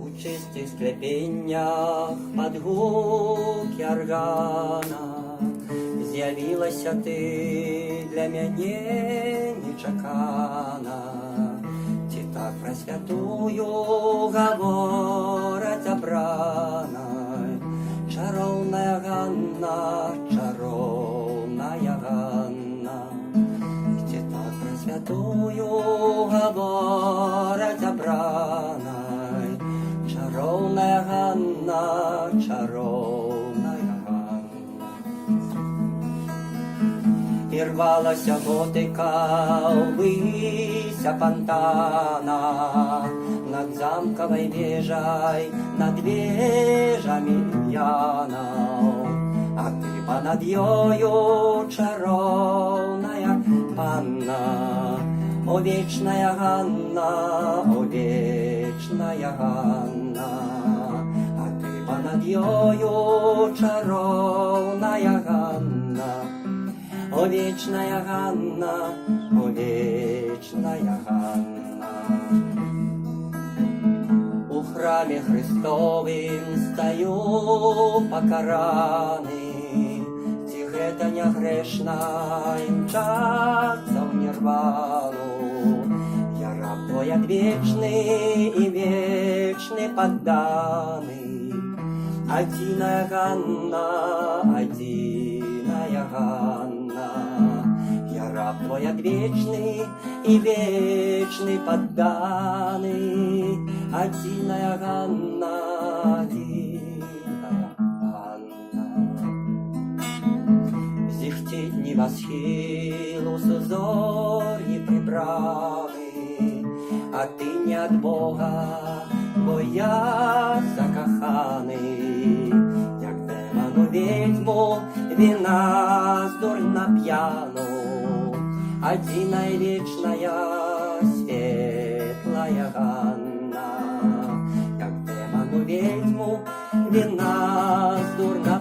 У чистих склепіннях під гуки органа з'явилася ти для мене нечакана. Ці так про святую говорять забрана. Чаровная Ганна, чаровная Ганна, где так про святую говорять забрана. Чаровная Ганна, чаровная Ганна. І рвалася готика ввися фонтана, над замковой вежей, над вежами Янов. А ты понад ёю чаровная панна, о вечная Ганна, о вечная Ганна. А ты понад ёю чаровная Ганна, о вечная Ганна, о вечная Ганна. У храмі Христовім стаю покараний, ці гетаня грешна і мчаться в нірвану. Я раб твой одвечный и вечный подданный, одиная Ганна, одиная Ганна. Я раб твой одвечный и вечный подданный, одиная Ганна, одиная Ганна. Зихтеть небосхилу зорі прибрали, а ти не от Бога, бо я закоханий. Як демону ведьму вина здурна п'яну, одиная вечная светлая Ганна. Как демону ведьму вина здурна